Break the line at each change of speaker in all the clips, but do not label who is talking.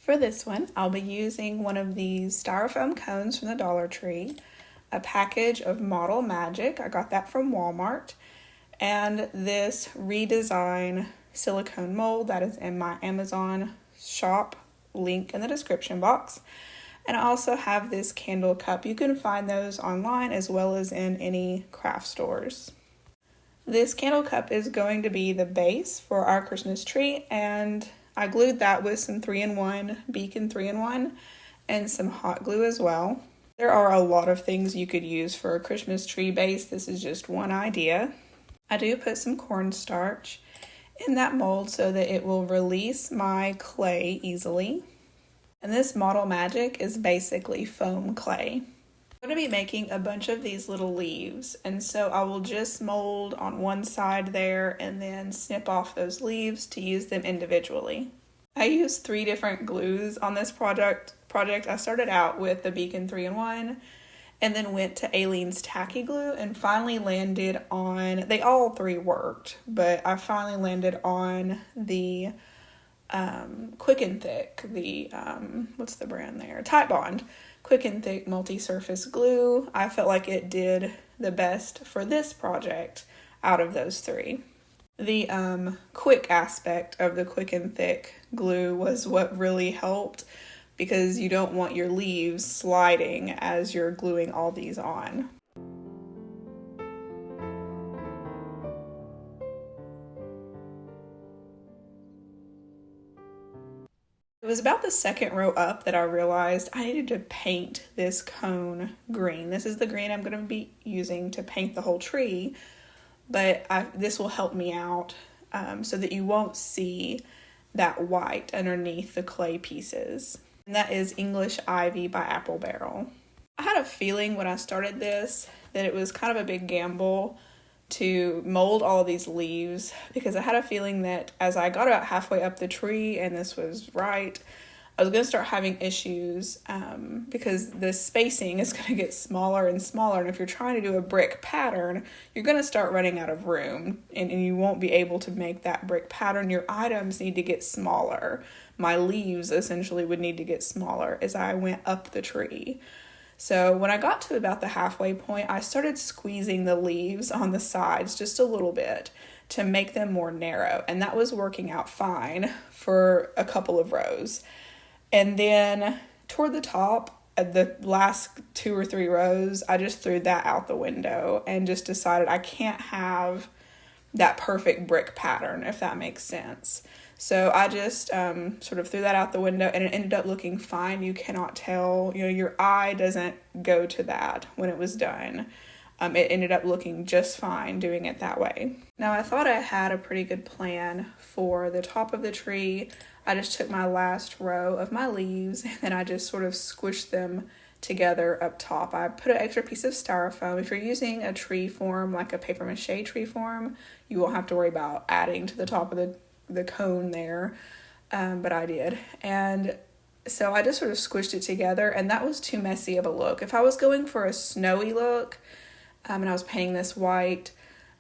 For this one, I'll be using one of these styrofoam cones from the Dollar Tree, a package of Model Magic, I got that from Walmart, and this redesign silicone mold that is in my Amazon shop, link in the description box. And I also have this candle cup. You can find those online as well as in any craft stores. This candle cup is going to be the base for our Christmas tree, and I glued that with some 3-in-1, Beacon 3-in-1, and some hot glue as well. There are a lot of things you could use for a Christmas tree base. This is just one idea. I do put some cornstarch in that mold so that it will release my clay easily. And this Model Magic is basically foam clay. I'm going to be making a bunch of these little leaves, and so I will just mold on one side there and then snip off those leaves to use them individually. I used 3 different glues on this project. I started out with the Beacon 3-in-1 and then went to Aleene's Tacky Glue and finally landed on, they all 3 worked, but I finally landed on the Quick and Thick, the, what's the brand there? Titebond Quick and Thick multi-surface glue. I felt like it did the best for this project out of those 3. The quick aspect of the Quick and Thick glue was what really helped, because you don't want your leaves sliding as you're gluing all these on. It was about the second row up that I realized I needed to paint this cone green. This is the green I'm going to be using to paint the whole tree, but this will help me out so that you won't see that white underneath the clay pieces. And that is English Ivy by Apple Barrel. I had a feeling when I started this that it was kind of a big gamble to mold all of these leaves, because I had a feeling that as I got about halfway up the tree and this was right, I was going to start having issues because the spacing is going to get smaller and smaller, and if you're trying to do a brick pattern, you're going to start running out of room, and you won't be able to make that brick pattern. Your items need to get smaller. My leaves essentially would need to get smaller as I went up the tree. So when I got to about the halfway point, I started squeezing the leaves on the sides just a little bit to make them more narrow, and that was working out fine for a couple of rows. And then toward the top, at the last 2 or 3 rows, I just threw that out the window and just decided I can't have that perfect brick pattern, if that makes sense. So I just sort of threw that out the window, and it ended up looking fine. You cannot tell, your eye doesn't go to that when it was done. It ended up looking just fine doing it that way. Now, I thought I had a pretty good plan for the top of the tree. I just took my last row of my leaves and then I just sort of squished them together up top. I put an extra piece of styrofoam. If you're using a tree form, like a paper mache tree form, you won't have to worry about adding to the top of the cone there, but I did. And so I just sort of squished it together, and that was too messy of a look. If I was going for a snowy look, and I was painting this white,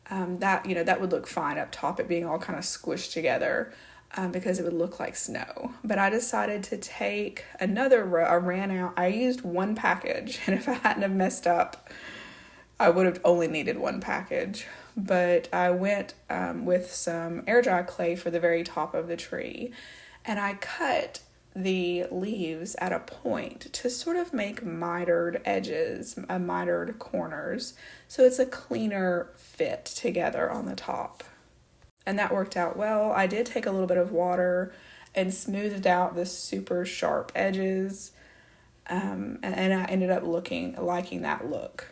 that would look fine up top, it being all kind of squished together, because it would look like snow. But I decided to take another row. I ran out. I used 1 package, and if I hadn't have messed up, I would have only needed 1 package. But I went with some air dry clay for the very top of the tree, and I cut the leaves at a point to sort of make mitered edges, mitered corners, so it's a cleaner fit together on the top. And that worked out well. I did take a little bit of water and smoothed out the super sharp edges, and I ended up liking that look.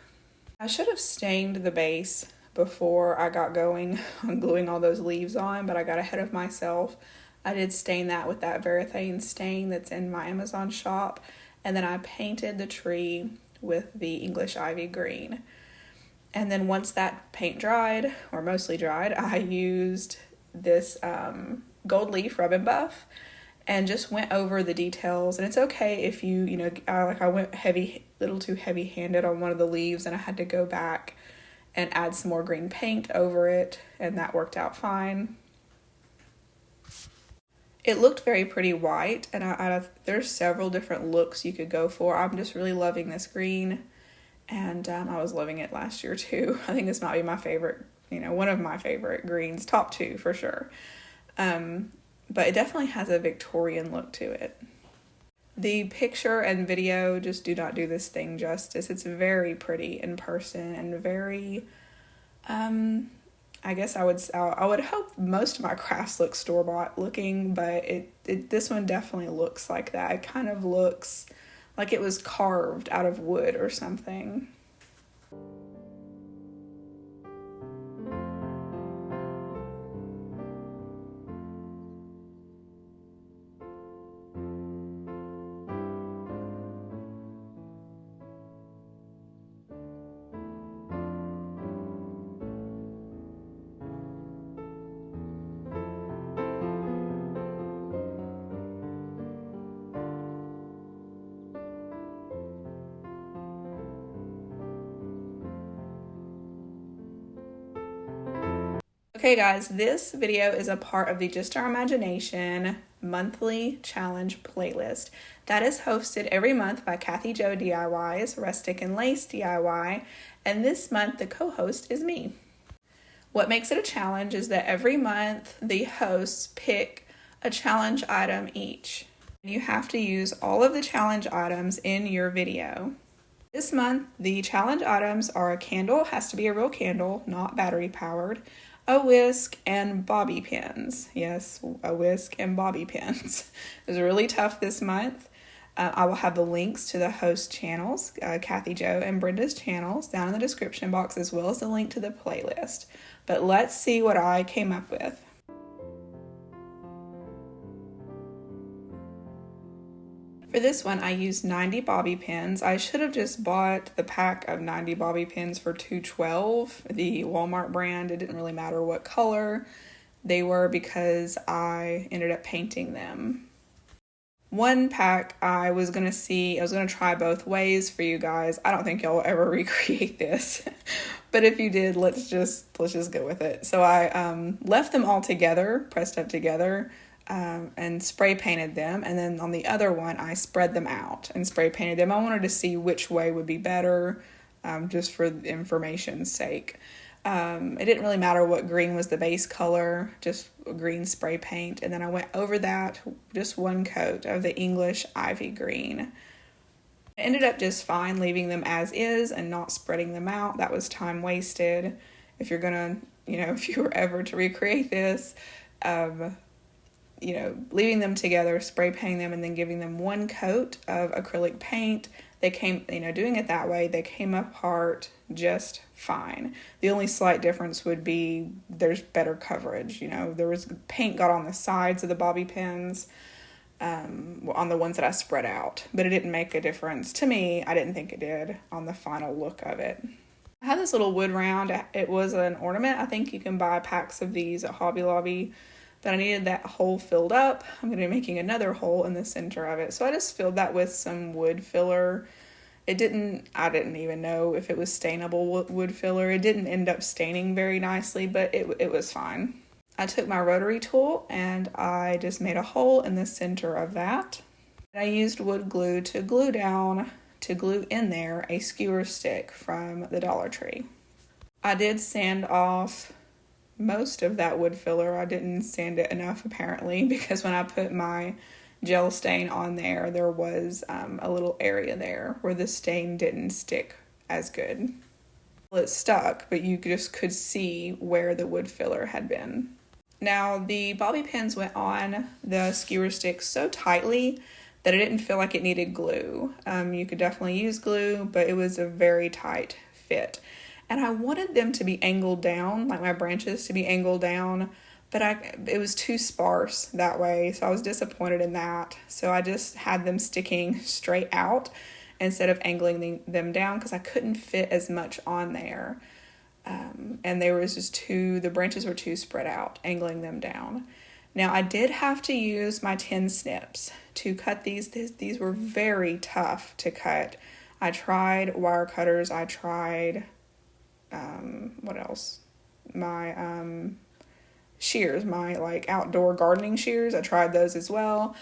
I should have stained the base before I got going on gluing all those leaves on, but I got ahead of myself. I did stain that with that Varathane stain that's in my Amazon shop, and then I painted the tree with the English Ivy green. And then once that paint dried, or mostly dried, I used this gold leaf rub and buff and just went over the details. And it's okay if I went little too heavy-handed on one of the leaves, and I had to go back and add some more green paint over it, and that worked out fine. It looked very pretty white, and there's several different looks you could go for. I'm just really loving this green, and I was loving it last year too. I think this might be my favorite, one of my favorite greens, top two for sure. But it definitely has a Victorian look to it. The picture and video just do not do this thing justice. It's very pretty in person and very, I guess I would hope most of my crafts look store-bought looking, but this one definitely looks like that. It kind of looks like it was carved out of wood or something. Okay guys, this video is a part of the Just Our Imagination monthly challenge playlist that is hosted every month by Kathy Jo DIYs, Rustic and Lace DIY, and this month the co-host is me. What makes it a challenge is that every month the hosts pick a challenge item each. You have to use all of the challenge items in your video. This month, the challenge items are a candle, has to be a real candle, not battery powered, a whisk, and bobby pins. Yes, a whisk and bobby pins. It was really tough this month. I will have the links to the host channels, Kathy Jo and Brenda's channels, down in the description box, as well as the link to the playlist. But let's see what I came up with. For this one, I used 90 bobby pins. I should have just bought the pack of 90 bobby pins for $2.12, the Walmart brand. It didn't really matter what color they were because I ended up painting them. One pack I was gonna try both ways for you guys. I don't think y'all will ever recreate this, but if you did, let's just go with it. So I left them all together, pressed up together, and spray painted them, and then on the other one I spread them out and spray painted them. I wanted to see which way would be better, just for information's sake. It didn't really matter what green was the base color, just green spray paint, and then I went over that just one coat of the English Ivy green. It ended up just fine leaving them as is and not spreading them out. That was time wasted. If you're gonna, if you were ever to recreate this, leaving them together, spray painting them, and then giving them one coat of acrylic paint. They came, doing it that way, they came apart just fine. The only slight difference would be there's better coverage. There was paint got on the sides of the bobby pins, on the ones that I spread out, but it didn't make a difference. To me, I didn't think it did on the final look of it. I had this little wood round. It was an ornament. I think you can buy packs of these at Hobby Lobby. But I needed that hole filled up. I'm going to be making another hole in the center of it. So I just filled that with some wood filler. I didn't even know if it was stainable wood filler. It didn't end up staining very nicely, but it was fine. I took my rotary tool and I just made a hole in the center of that. I used wood glue to glue in there a skewer stick from the Dollar Tree. I did sand off most of that wood filler. I didn't sand it enough apparently, because when I put my gel stain on there, there was a little area there where the stain didn't stick as good. Well, it stuck, but you just could see where the wood filler had been. Now, the bobby pins went on the skewer stick so tightly that it didn't feel like it needed glue. You could definitely use glue, but it was a very tight fit. And I wanted them to be angled down, like my branches to be angled down, but it was too sparse that way, so I was disappointed in that. So I just had them sticking straight out instead of angling them down, because I couldn't fit as much on there. And the branches were too spread out, angling them down. Now I did have to use my tin snips to cut these. These were very tough to cut. I tried wire cutters, I tried what else? My shears, my like outdoor gardening shears. I tried those as well,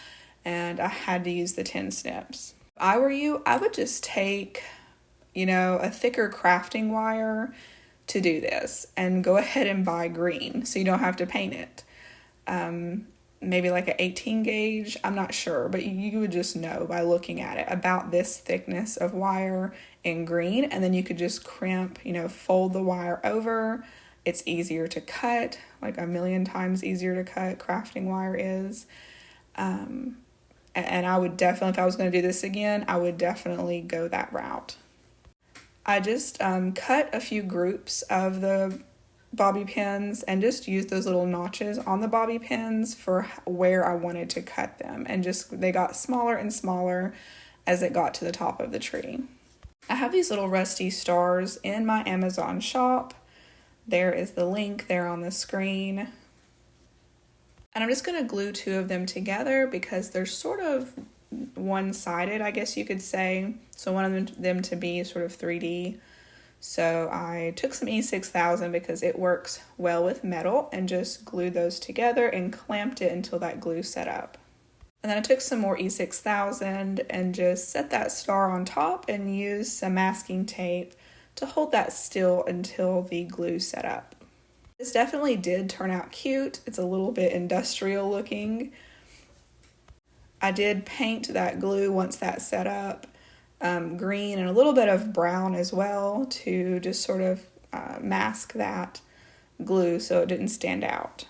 and I had to use the 10 snips. If I were you, I would just take, a thicker crafting wire to do this and go ahead and buy green so you don't have to paint it. Maybe like an 18 gauge, I'm not sure, but you would just know by looking at it about this thickness of wire in green, and then you could just crimp, fold the wire over. It's easier to cut, like a million times easier to cut, crafting wire is. And I would definitely, if I was going to do this again, I would definitely go that route. I just cut a few groups of the bobby pins and just used those little notches on the bobby pins for where I wanted to cut them, and just they got smaller and smaller as it got to the top of the tree. I have these little rusty stars in my Amazon shop. There is the link there on the screen. And I'm just going to glue 2 of them together because they're sort of one-sided, I guess you could say. So I wanted them to be sort of 3D. So I took some E6000 because it works well with metal, and just glued those together and clamped it until that glue set up. And then I took some more E6000 and just set that star on top and used some masking tape to hold that still until the glue set up. This definitely did turn out cute. It's a little bit industrial looking. I did paint that glue once that set up, green and a little bit of brown as well to just sort of mask that glue so it didn't stand out.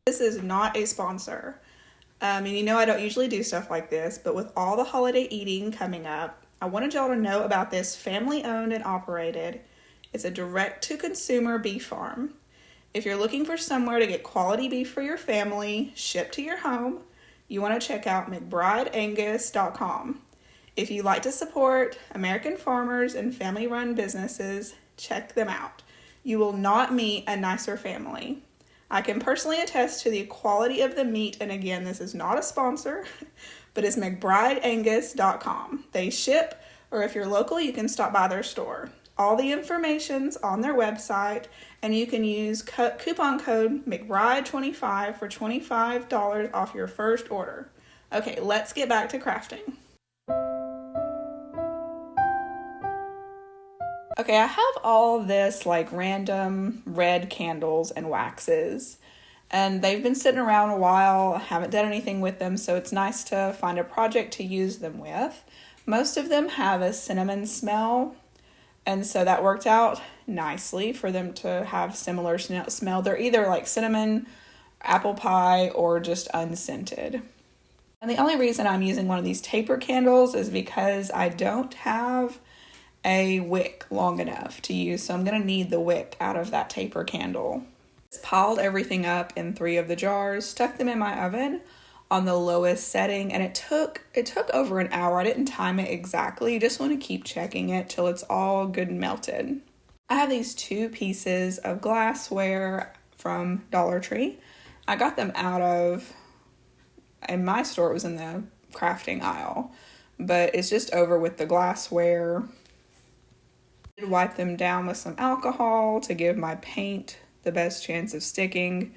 This is not a sponsor. And I don't usually do stuff like this, but with all the holiday eating coming up, I wanted y'all to know about this family owned and operated. It's a direct to consumer beef farm. If you're looking for somewhere to get quality beef for your family shipped to your home, you want to check out McBrideAngus.com. If you like to support American farmers and family run businesses, check them out. You will not meet a nicer family. I can personally attest to the quality of the meat, and again, this is not a sponsor, but it's McBrideAngus.com. They ship, or if you're local, you can stop by their store. All the information's on their website, and you can use coupon code McBride25 for $25 off your first order. Okay, let's get back to crafting. Okay, I have all this like random red candles and waxes, and they've been sitting around a while. I haven't done anything with them, so it's nice to find a project to use them with. Most of them have a cinnamon smell, and so that worked out nicely for them to have similar smell. They're either like cinnamon, apple pie, or just unscented. And the only reason I'm using one of these taper candles is because I don't have a wick long enough to use, so I'm going to need the wick out of that taper candle. Just piled everything up in 3 of the jars, stuck them in my oven on the lowest setting, and it took over an hour. I didn't time it exactly. You just want to keep checking it till it's all good and melted. I have these 2 pieces of glassware from Dollar Tree. I got them in my store, it was in the crafting aisle, but it's just over with the glassware. Wipe them down with some alcohol to give my paint the best chance of sticking,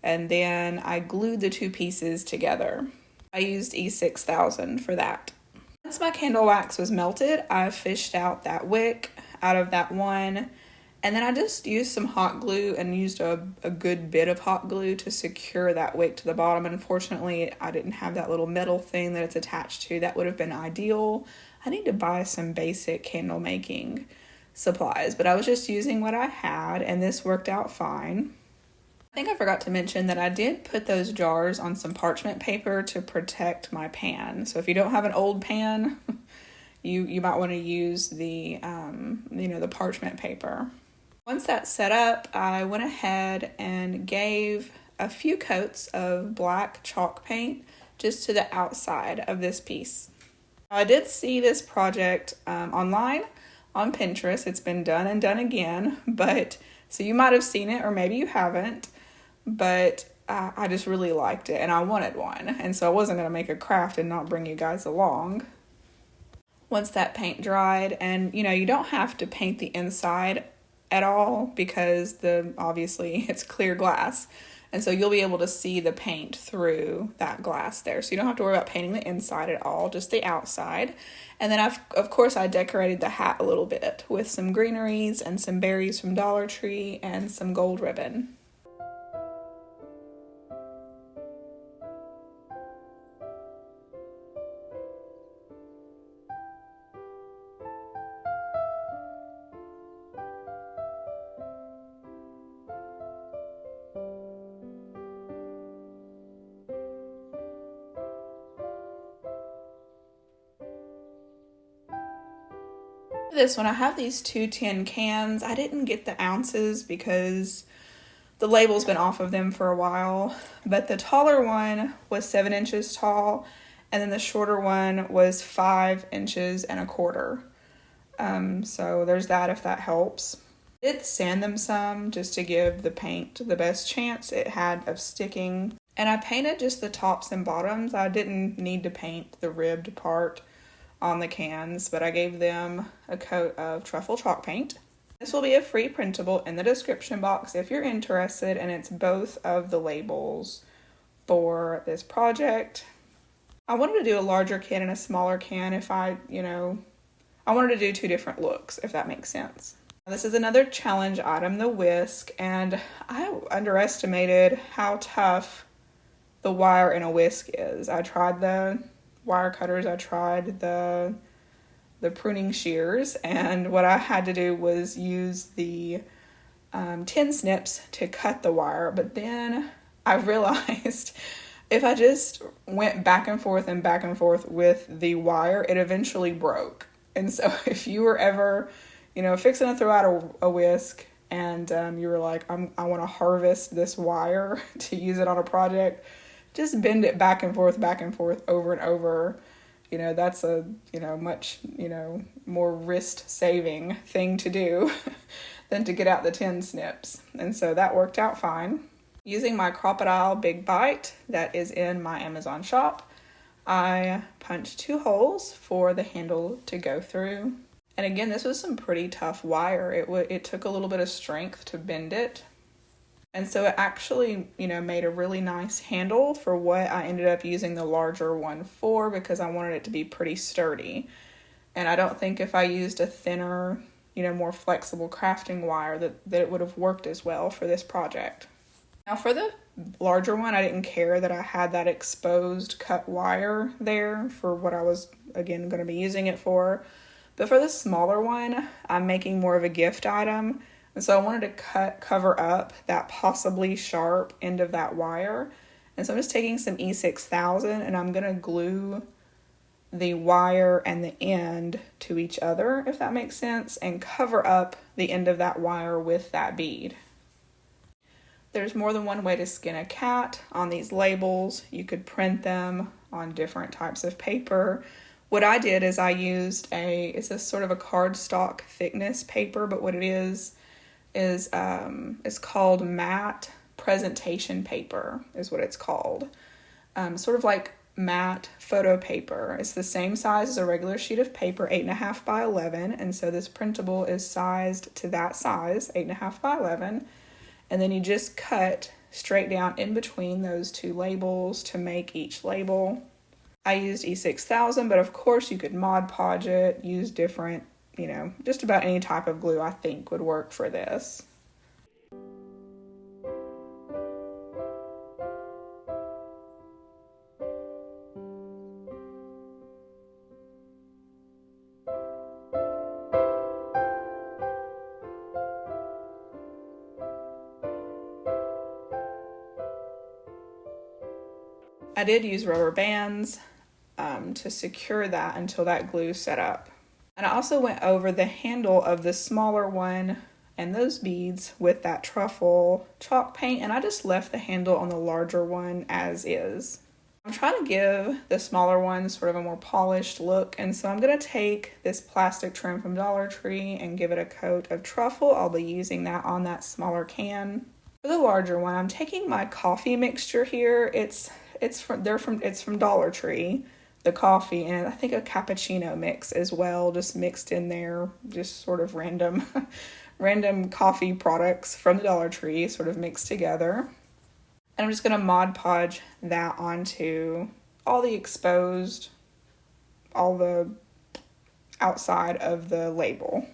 and then I glued the 2 pieces together. I used E6000 for that. Once my candle wax was melted, I fished out that wick out of that one, and then I just used some hot glue and used a good bit of hot glue to secure that wick to the bottom. Unfortunately, I didn't have that little metal thing that it's attached to. That would have been ideal. I need to buy some basic candle making supplies, but I was just using what I had, and this worked out fine. I think I forgot to mention that I did put those jars on some parchment paper to protect my pan. So if you don't have an old pan, you might want to use the the parchment paper. Once that's set up, I went ahead and gave a few coats of black chalk paint just to the outside of this piece. I did see this project online. on Pinterest. It's been done and done again, but so you might have seen it or maybe you haven't, but I just really liked it and I wanted one. And so I wasn't going to make a craft and not bring you guys along. Once that paint dried, and you don't have to paint the inside at all because obviously it's clear glass. And so you'll be able to see the paint through that glass there. So you don't have to worry about painting the inside at all, just the outside. And then of course I decorated the hat a little bit with some greeneries and some berries from Dollar Tree and some gold ribbon. This one, I have these 2 tin cans. I didn't get the ounces because the label's been off of them for a while, but the taller one was 7 inches tall, and then the shorter one was 5 inches and a quarter. So there's that if that helps. I did sand them some just to give the paint the best chance it had of sticking. And I painted just the tops and bottoms. I didn't need to paint the ribbed part on the cans, but I gave them a coat of truffle chalk paint. This will be a free printable in the description box if you're interested, and it's both of the labels for this project. I wanted to do a larger can and a smaller can if I wanted to do 2 different looks, if that makes sense. This is another challenge item, the whisk, and I underestimated how tough the wire in a whisk is. I tried the wire cutters, I tried the pruning shears, and what I had to do was use the tin snips to cut the wire. But then I realized if I just went back and forth with the wire, it eventually broke. And so if you were ever fixing to throw out a whisk and you were like, I want to harvest this wire to use it on a project, just bend it back and forth over and over. That's a much more wrist saving thing to do than to get out the tin snips. And so that worked out fine. Using my Crocodile Big Bite that is in my Amazon shop, I punched 2 holes for the handle to go through. And again, this was some pretty tough wire. It took a little bit of strength to bend it. And so it actually, made a really nice handle for what I ended up using the larger one for, because I wanted it to be pretty sturdy. And I don't think if I used a thinner, more flexible crafting wire that it would have worked as well for this project. Now for the larger one, I didn't care that I had that exposed cut wire there for what I was, again, going to be using it for. But for the smaller one, I'm making more of a gift item. And so I wanted to cover up that possibly sharp end of that wire. And so I'm just taking some E6000 and I'm going to glue the wire and the end to each other, if that makes sense, and cover up the end of that wire with that bead. There's more than one way to skin a cat on these labels. You could print them on different types of paper. What I did is I used it's a sort of a cardstock thickness paper, but what it is it's called matte presentation paper is what it's called. Sort of like matte photo paper. It's the same size as a regular sheet of paper, 8.5 by 11. And so this printable is sized to that size, 8.5 by 11. And then you just cut straight down in between those 2 labels to make each label. I used E6000, but of course you could Mod Podge it, use different, just about any type of glue I think would work for this. I did use rubber bands to secure that until that glue set up. And I also went over the handle of the smaller one and those beads with that truffle chalk paint, and I just left the handle on the larger one as is. I'm trying to give the smaller ones sort of a more polished look, and so I'm going to take this plastic trim from Dollar Tree and give it a coat of truffle. I'll be using that on that smaller can. For the larger one, I'm taking my coffee mixture here. It's from Dollar Tree, the coffee, and I think a cappuccino mix as well, just mixed in there, just sort of random random coffee products from the Dollar Tree sort of mixed together. And I'm just going to Mod Podge that onto all the exposed, all the outside of the label.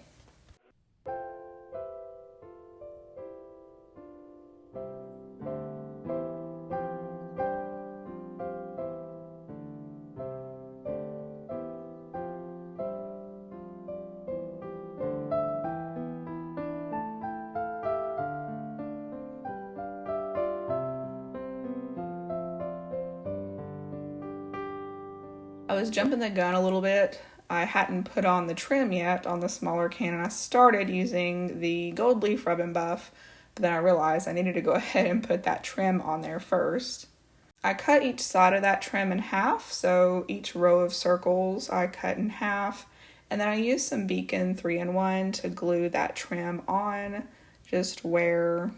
I was jumping the gun a little bit. I hadn't put on the trim yet on the smaller can, and I started using the gold leaf rub and buff, but then I realized I needed to go ahead and put that trim on there first. I cut each side of that trim in half, so each row of circles I cut in half, and then I used some Beacon 3-in-1 to glue that trim on just where,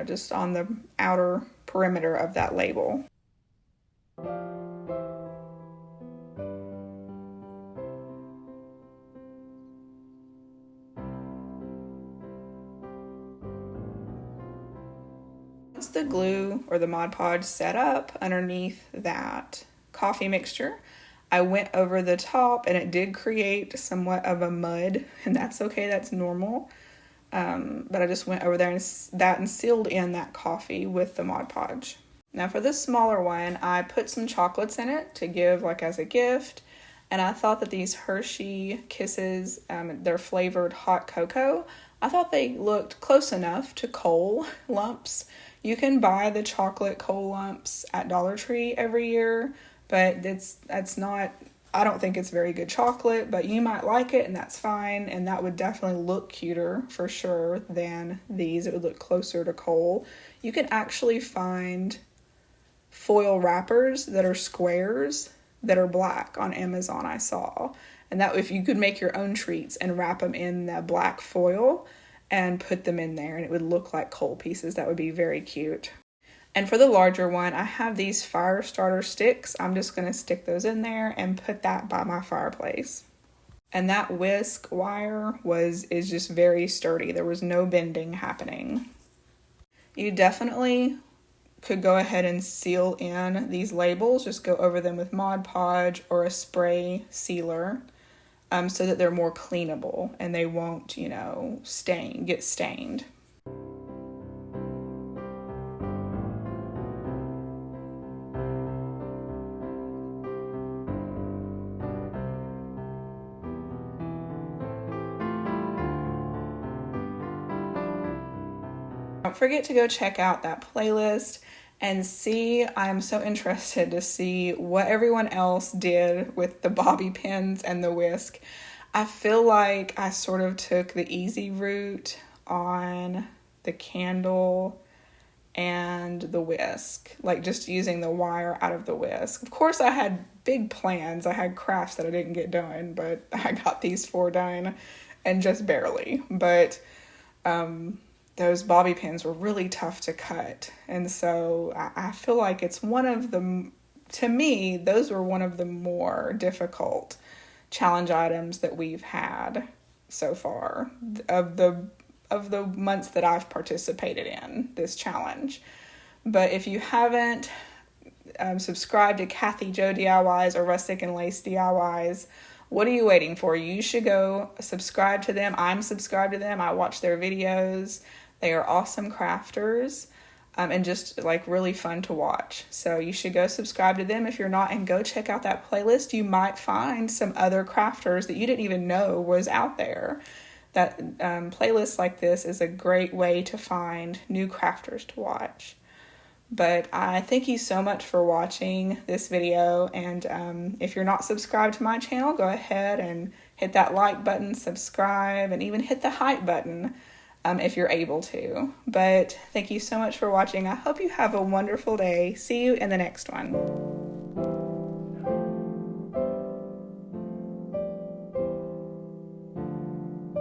just on the outer perimeter of that label. Once the glue or the Mod Podge set up underneath that coffee mixture, I went over the top, and it did create somewhat of a mud, and that's okay, that's normal. But I just went over there and sealed in that coffee with the Mod Podge. Now for this smaller one, I put some chocolates in it to give as a gift, and I thought that these Hershey Kisses, they're flavored hot cocoa, I thought they looked close enough to Kohl lumps. You can buy the chocolate Kohl lumps at Dollar Tree every year, but that's not, I don't think it's very good chocolate, but you might like it, and that's fine, and that would definitely look cuter for sure than these. It would look closer to Kohl. You can actually find foil wrappers that are squares that are black on Amazon, I saw. And that if you could make your own treats and wrap them in that black foil and put them in there, and it would look like Kohl pieces, that would be very cute. And for the larger one, I have these fire starter sticks. I'm just going to stick those in there and put that by my fireplace. And that whisk wire is just very sturdy. There was no bending happening. You definitely could go ahead and seal in these labels. Just go over them with Mod Podge or a spray sealer, so that they're more cleanable and they won't, get stained. Don't forget to go check out that playlist and see. I'm so interested to see what everyone else did with the bobby pins and the whisk. I feel like I sort of took the easy route on the candle and the whisk, just using the wire out of the whisk. Of course, I had big plans. I had crafts that I didn't get done, but I got these 4 done, and just barely. But those bobby pins were really tough to cut. And so I feel like it's to me, those were one of the more difficult challenge items that we've had so far of the months that I've participated in this challenge. But if you haven't subscribed to Kathy Jo DIYs or Rustic and Lace DIYs, what are you waiting for? You should go subscribe to them. I'm subscribed to them. I watch their videos. They are awesome crafters, and just really fun to watch. So you should go subscribe to them if you're not, and go check out that playlist. You might find some other crafters that you didn't even know was out there. That playlist like this is a great way to find new crafters to watch. But I thank you so much for watching this video, and if you're not subscribed to my channel, go ahead and hit that like button, subscribe, and even hit the hype button if you're able to. But thank you so much for watching. I hope you have a wonderful day. See you in the next one.